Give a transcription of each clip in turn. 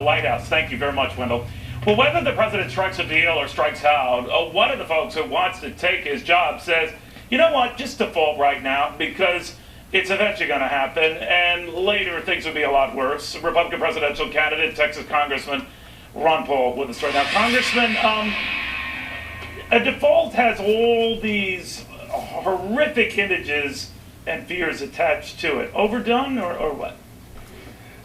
White House. Thank you very much, Wendell. Well, whether the president strikes a deal or strikes out, one of the folks who wants to take his job says, you know what, just default right now because it's eventually going to happen and later things will be a lot worse. Republican presidential candidate, Texas Congressman Ron Paul with us right now. Congressman, a default has all these horrific images and fears attached to it. Overdone or what?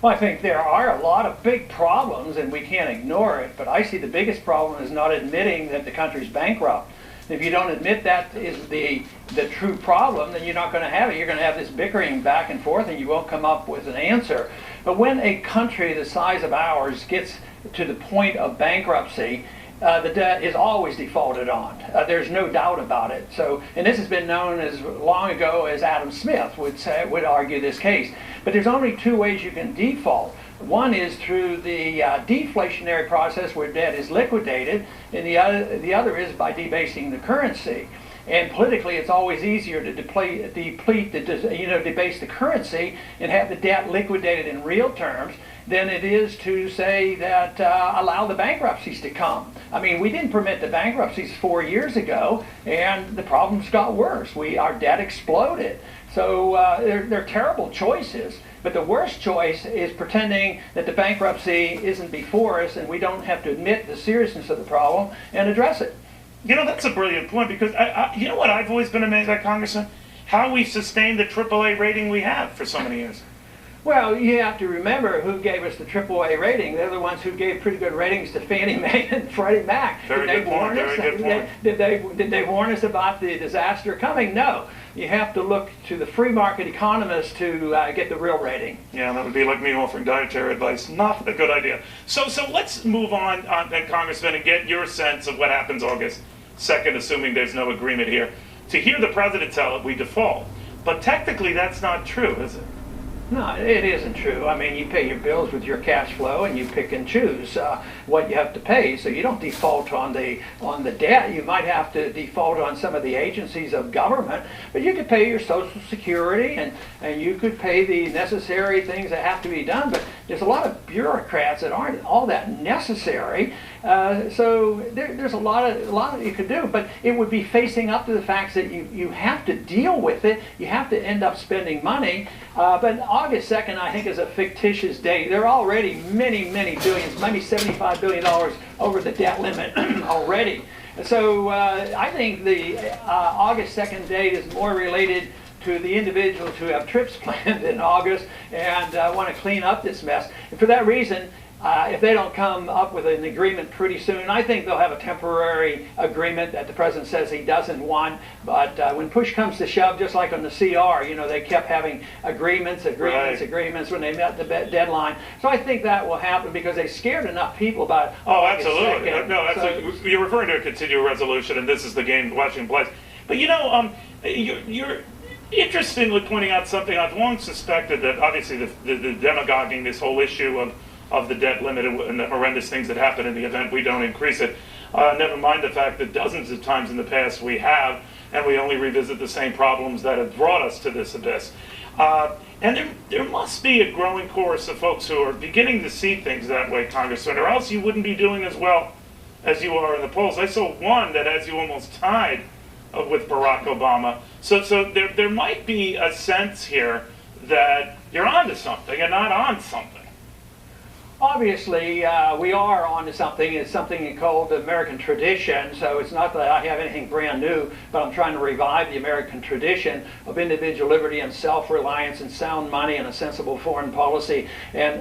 Well, I think there are a lot of big problems, and we can't ignore it, but I see the biggest problem is not admitting that the country's bankrupt. If you don't admit that is the true problem, then you're not going to have it. You're going to have this bickering back and forth, and you won't come up with an answer. But when a country the size of ours gets to the point of bankruptcy, the debt is always defaulted on. There's no doubt about it. So, and this has been known as long ago as Adam Smith would argue this case. But there's only two ways you can default. One is through the deflationary process where debt is liquidated, and the other is by debasing the currency. And politically, it's always easier to debase the currency and have the debt liquidated in real terms than it is to say that allow the bankruptcies to come. I mean, we didn't permit the bankruptcies 4 years ago, and the problems got worse. Our debt exploded. So they're terrible choices. But the worst choice is pretending that the bankruptcy isn't before us and we don't have to admit the seriousness of the problem and address it. You know, that's a brilliant point because, you know what I've always been amazed at, Congressman? How we sustained the AAA rating we have for so many years. Well, you have to remember who gave us the AAA rating. They're the ones who gave pretty good ratings to Fannie Mae and Freddie Mac. Very good point. Did they warn us about the disaster coming? No. You have to look to the free market economists to get the real rating. Yeah, that would be like me offering dietary advice. Not a good idea. So let's move on, Congressman, and get your sense of what happens August 2nd, assuming there's no agreement here. To hear the president tell it, we default. But technically, that's not true, is it? No, it isn't true. I mean, you pay your bills with your cash flow, and you pick and choose what you have to pay. So you don't default on the debt. You might have to default on some of the agencies of government, but you could pay your Social Security, and you could pay the necessary things that have to be done. But there's a lot of bureaucrats that aren't all that necessary. So there's a lot that you could do, but it would be facing up to the facts that you have to deal with it. You have to end up spending money. But August 2nd, I think, is a fictitious date. There are already many billions, maybe $75 billion over the debt limit already. So I think the August 2nd date is more related to the individuals who have trips planned in August and want to clean up this mess. And for that reason, if they don't come up with an agreement pretty soon, I think they'll have a temporary agreement that the president says he doesn't want. But when push comes to shove, just like on the CR, they kept having agreements when they met the deadline. So I think that will happen because they scared enough people about. Oh, absolutely. No, absolutely. You're referring to a continuing resolution, and this is the game Washington plays. But you're interestingly pointing out something I've long suspected, that obviously the demagoguing this whole issue of the debt limit and the horrendous things that happen in the event we don't increase it. Never mind the fact that dozens of times in the past we have, and we only revisit the same problems that have brought us to this abyss. And there must be a growing chorus of folks who are beginning to see things that way, Congressman, or else you wouldn't be doing as well as you are in the polls. I saw one that has you almost tied with Barack Obama. So there might be a sense here that you're onto something and not on something. Obviously, we are onto something. It's something called the American tradition. So it's not that I have anything brand new, but I'm trying to revive the American tradition of individual liberty and self-reliance and sound money and a sensible foreign policy and,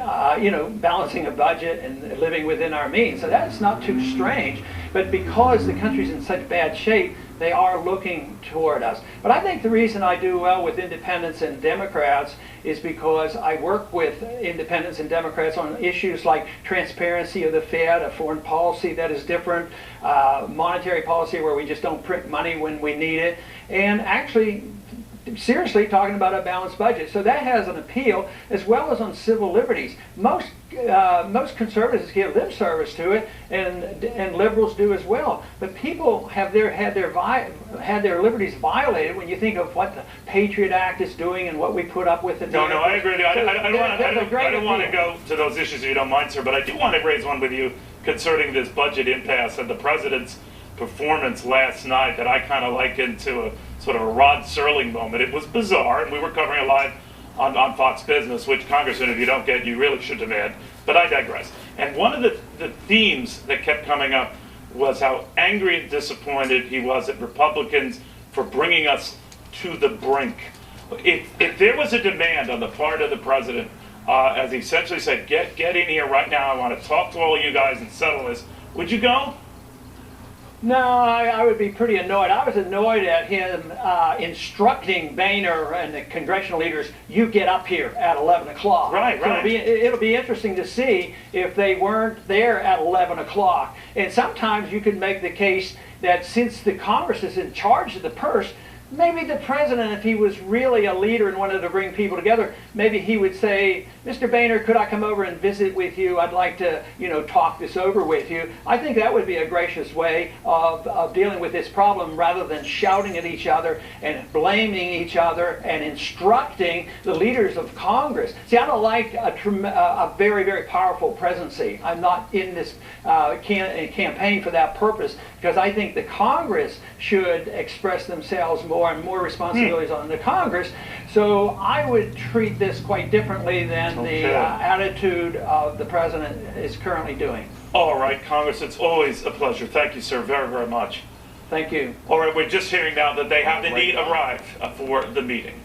balancing a budget and living within our means. So that's not too strange. But because the country's in such bad shape, they are looking toward us. But I think the reason I do well with independents and Democrats is because I work with independents and Democrats on issues like transparency of the Fed, a foreign policy that is different, monetary policy where we just don't print money when we need it, and actually seriously talking about a balanced budget. So that has an appeal, as well as on civil liberties. Most conservatives give lip service to it, and liberals do as well. But people have had their liberties violated when you think of what the Patriot Act is doing and what we put up with. No, I agree with you. I don't want to go to those issues if you don't mind, sir, but I do want to raise one with you concerning this budget impasse and the president's performance last night that I kind of likened to a sort of a Rod Serling moment. It was bizarre, and we were covering it live on Fox Business, which, Congressman, if you don't get, you really should have had. But I digress. And one of the themes that kept coming up was how angry and disappointed he was at Republicans for bringing us to the brink. If there was a demand on the part of the president, as he essentially said, get in here right now, I want to talk to all of you guys and settle this, would you go? No, I would be pretty annoyed. I was annoyed at him instructing Boehner and the congressional leaders, you get up here at 11 o'clock. Right. So it'll be interesting to see if they weren't there at 11 o'clock. And sometimes you could make the case that since the Congress is in charge of the purse, maybe the president, if he was really a leader and wanted to bring people together, maybe he would say, Mr. Boehner, could I come over and visit with you? I'd like to, talk this over with you. I think that would be a gracious way of dealing with this problem, rather than shouting at each other and blaming each other and instructing the leaders of Congress. See, I don't like a very, very powerful presidency. I'm not in this campaign for that purpose, because I think the Congress should express themselves more, and more responsibilities on the Congress. So I would treat this quite differently than the attitude of the president is currently doing. All right, Congress, it's always a pleasure. Thank you, sir, very, very much. Thank you. All right, we're just hearing now that they have indeed arrived for the meeting.